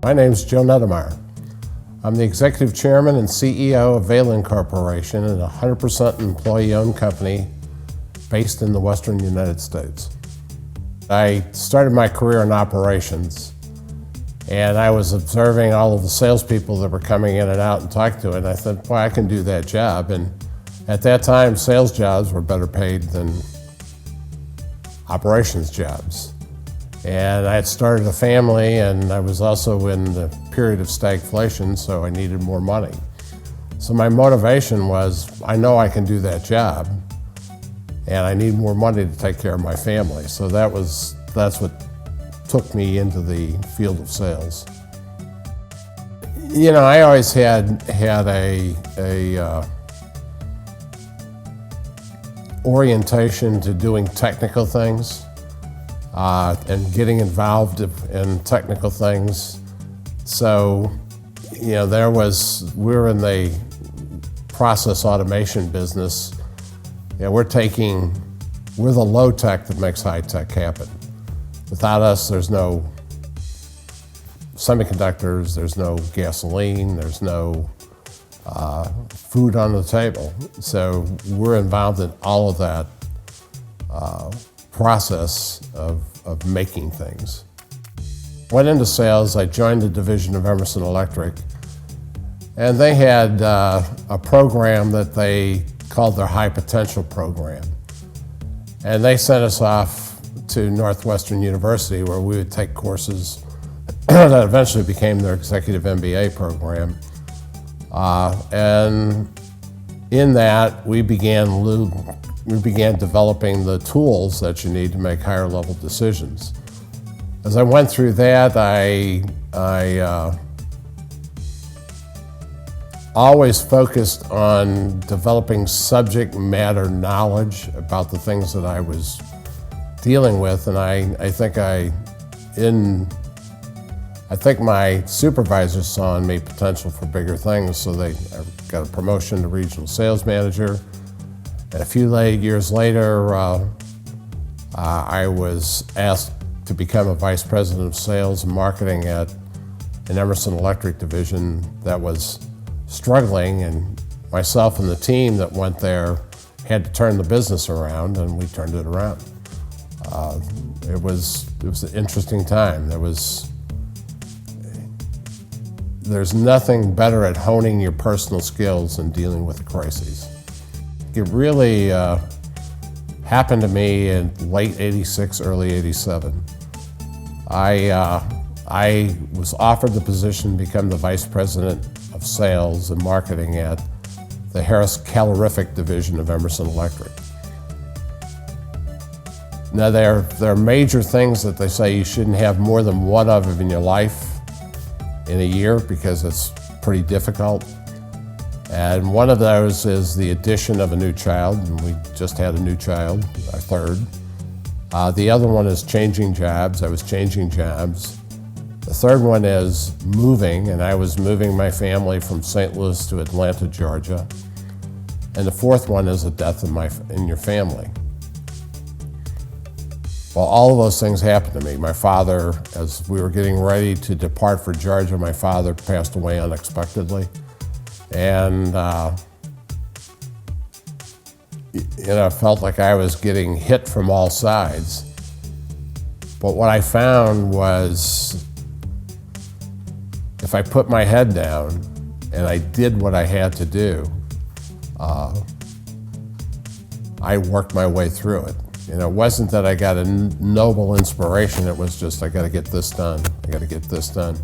My name's Joe Nettemeyer. I'm the Executive Chairman and CEO of Valin Corporation, a 100% employee-owned company based in the Western United States. I started my career in operations, and I was observing all of the salespeople that were coming in and out and talking to it, and I thought, boy, I can do that job. And at that time, sales jobs were better paid than operations jobs. And I had started a family, and I was also in the period of stagflation, so I needed more money. So my motivation was, I know I can do that job, and I need more money to take care of my family. So that's what took me into the field of sales. You know, I always had a orientation to doing technical things. And getting involved in technical things. So, you know, we're in the process automation business. You know, we're the low tech that makes high tech happen. Without us, there's no semiconductors, there's no gasoline, there's no food on the table. So we're involved in all of that process of making things. Went into sales. I joined the division of Emerson Electric, and they had a program that they called their High Potential Program. And they sent us off to Northwestern University, where we would take courses that eventually became their executive MBA program. And in that, we began developing the tools that you need to make higher level decisions. As I went through that, I always focused on developing subject matter knowledge about the things that I was dealing with, and I think my supervisors saw in me potential for bigger things, so I got a promotion to regional sales manager. And a few years later, I was asked to become a vice president of sales and marketing at an Emerson Electric division that was struggling, and myself and the team that went there had to turn the business around, and we turned it around. It was an interesting time. There's nothing better at honing your personal skills than dealing with crises. It really happened to me in late '86, early '87. I was offered the position to become the vice president of sales and marketing at the Harris Calorific division of Emerson Electric. Now, there are major things that they say you shouldn't have more than one of in your life in a year, because it's pretty difficult. And one of those is the addition of a new child, and we just had a new child, our third. The other one is changing jobs. I was changing jobs. The third one is moving, and I was moving my family from St. Louis to Atlanta, Georgia. And the fourth one is a death in your family. Well, all of those things happened to me. My father, as we were getting ready to depart for Georgia, my father passed away unexpectedly. And I felt like I was getting hit from all sides. But what I found was, if I put my head down and I did what I had to do, I worked my way through it. It wasn't that I got a noble inspiration. It was just, I got to get this done. I got to get this done.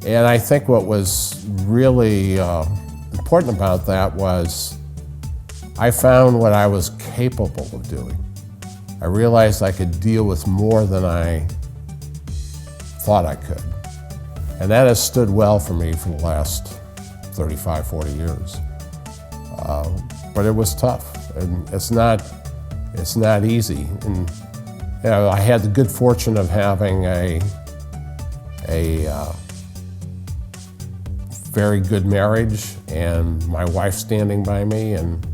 And I think what was really important about that was I found what I was capable of doing. I realized I could deal with more than I thought I could. And that has stood well for me for the last 35, 40 years. But it was tough, and it's not easy. And I had the good fortune of having a very good marriage, and my wife standing by me, and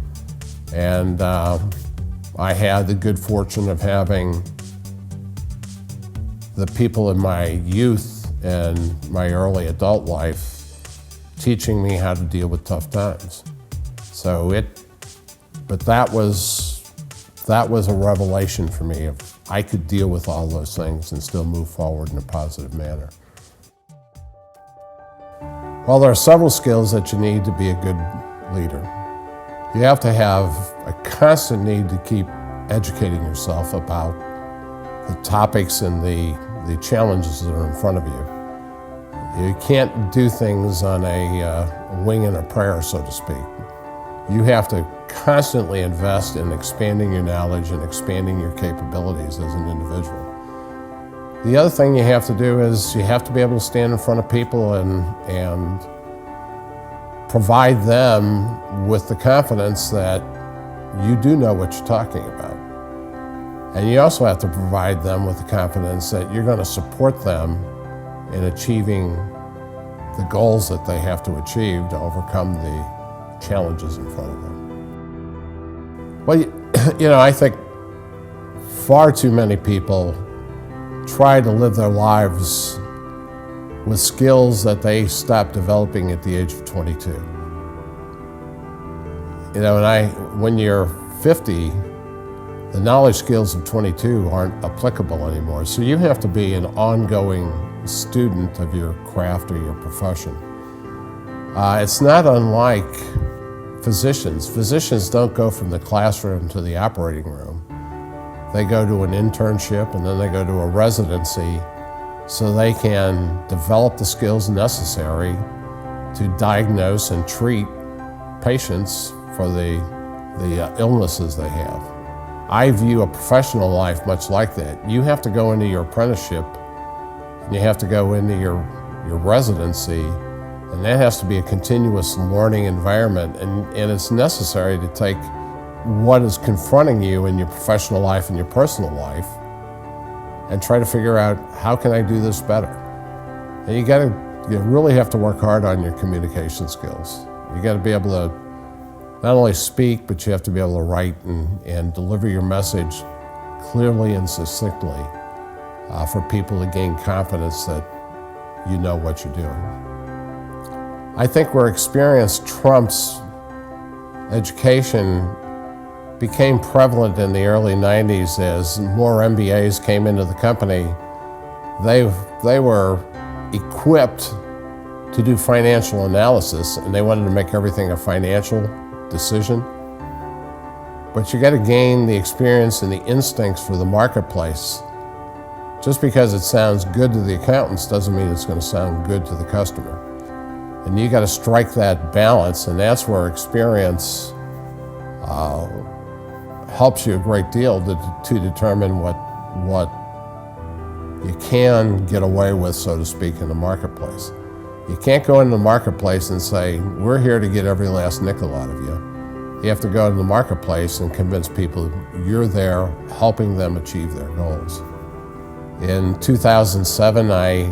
I had the good fortune of having the people in my youth in my early adult life, teaching me how to deal with tough times. But that was a revelation for me of I could deal with all those things and still move forward in a positive manner. Well, there are several skills that you need to be a good leader. You have to have a constant need to keep educating yourself about the topics and the challenges that are in front of you. You can't do things on a wing and a prayer, so to speak. You have to constantly invest in expanding your knowledge and expanding your capabilities as an individual. The other thing you have to do is you have to be able to stand in front of people and provide them with the confidence that you do know what you're talking about. And you also have to provide them with the confidence that you're going to support them in achieving the goals that they have to achieve to overcome the challenges in front of them. Well, I think far too many people try to live their lives with skills that they stopped developing at the age of 22. When you're 50, the knowledge skills of 22 aren't applicable anymore. So you have to be an ongoing student of your craft or your profession. It's not unlike physicians. Physicians don't go from the classroom to the operating room. They go to an internship and then they go to a residency so they can develop the skills necessary to diagnose and treat patients for the illnesses they have. I view a professional life much like that. You have to go into your apprenticeship and you have to go into your residency, and that has to be a continuous learning environment, and it's necessary to take what is confronting you in your professional life and your personal life and try to figure out, how can I do this better? And you really have to work hard on your communication skills. You got to be able to not only speak, but you have to be able to write and deliver your message clearly and succinctly for people to gain confidence that you know what you're doing. I think where experience trumps education became prevalent in the early 90s as more MBAs came into the company. They were equipped to do financial analysis, and they wanted to make everything a financial decision. But you got to gain the experience and the instincts for the marketplace. Just because it sounds good to the accountants doesn't mean it's going to sound good to the customer. And you got to strike that balance, and that's where experience helps you a great deal to determine what you can get away with, so to speak, in the marketplace. You can't go into the marketplace and say, we're here to get every last nickel out of you. You have to go into the marketplace and convince people you're there helping them achieve their goals. In 2007, I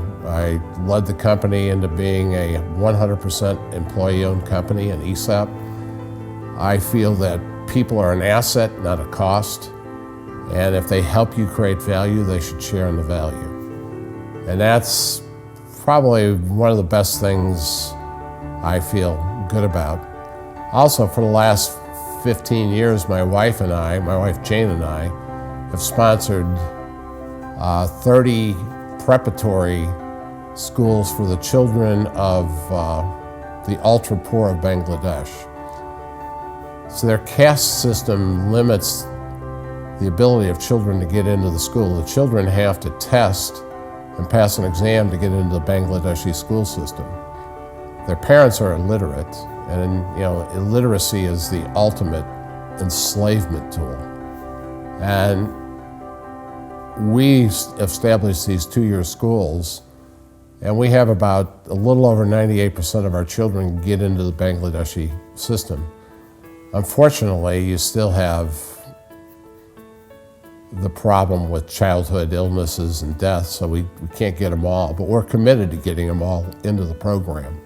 led the company into being a 100% employee-owned company, an ESOP. I feel that people are an asset, not a cost. And if they help you create value, they should share in the value. And that's probably one of the best things I feel good about. Also, for the last 15 years, my wife Jane and I, have sponsored 30 preparatory schools for the children of the ultra-poor of Bangladesh. So their caste system limits the ability of children to get into the school. The children have to test and pass an exam to get into the Bangladeshi school system. Their parents are illiterate, and illiteracy is the ultimate enslavement tool. And we established these 2-year schools, and we have about a little over 98% of our children get into the Bangladeshi system. Unfortunately, you still have the problem with childhood illnesses and death, so we can't get them all, but we're committed to getting them all into the program.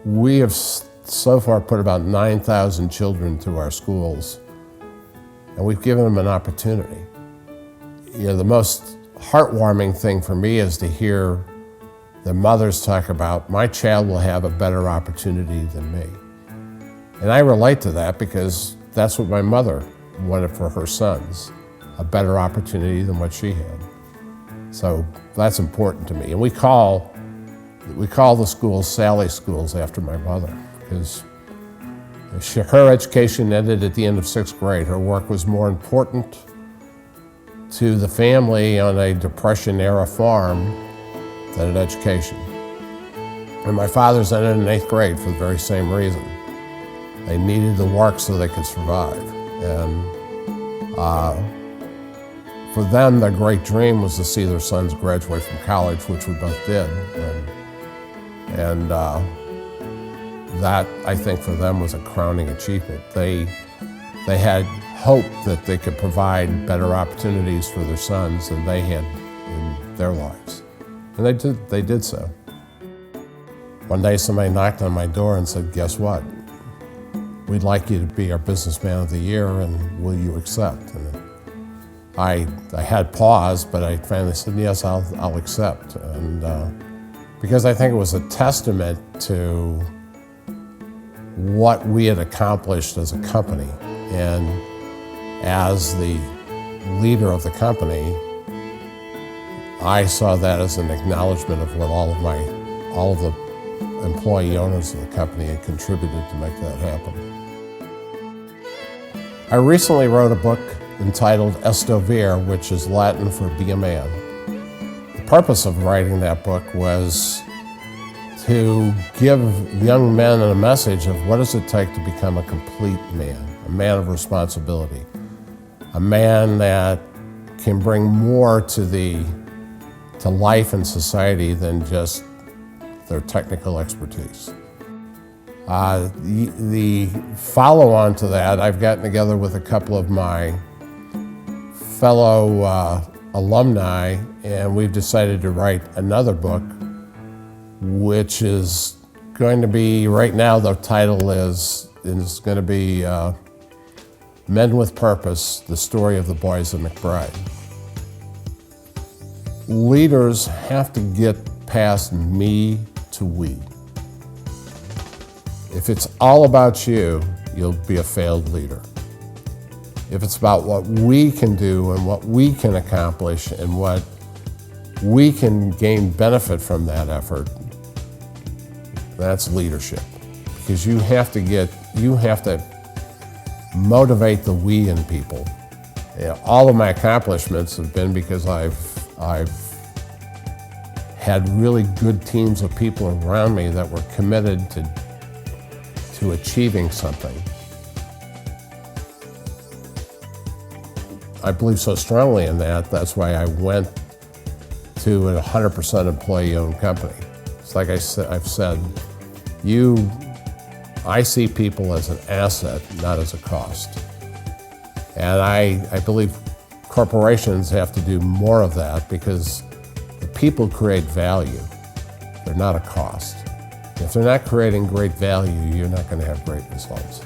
We have so far put about 9,000 children through our schools, and we've given them an opportunity. The most heartwarming thing for me is to hear the mothers talk about, my child will have a better opportunity than me. And I relate to that because that's what my mother wanted for her sons, a better opportunity than what she had. So that's important to me. And we call the schools Sally schools after my mother, because her education ended at the end of 6th grade. Her work was more important to the family on a Depression-era farm than an education. And my father's ended in 8th grade for the very same reason. They needed the work so they could survive. And for them, their great dream was to see their sons graduate from college, which we both did. And that, I think, for them was a crowning achievement. They had hope that they could provide better opportunities for their sons than they had in their lives. And they did so. One day somebody knocked on my door and said, guess what? We'd like you to be our businessman of the year, and will you accept? And I had pause, but I finally said, yes, I'll accept. And because I think it was a testament to what we had accomplished as a company. And as the leader of the company, I saw that as an acknowledgement of what all of the employee owners of the company had contributed to make that happen. I recently wrote a book entitled Estovere, which is Latin for be a man. The purpose of writing that book was to give young men a message of what does it take to become a complete man, a man of responsibility, a man that can bring more to life and society than just their technical expertise. The follow-on to that, I've gotten together with a couple of my fellow alumni, and we've decided to write another book, which is going to be, right now the title is going to be Men with Purpose, the Story of the Boys of McBride. Leaders have to get past me to we. If it's all about you, you'll be a failed leader. If it's about what we can do and what we can accomplish and what we can gain benefit from that effort, that's leadership. Because you have to motivate the we in people. You know, all of my accomplishments have been because I've had really good teams of people around me that were committed to achieving something. I believe so strongly in that, that's why I went to a 100% employee-owned company. It's like I've said, I see people as an asset, not as a cost. And I believe corporations have to do more of that because the people create value. They're not a cost. If they're not creating great value, you're not going to have great results.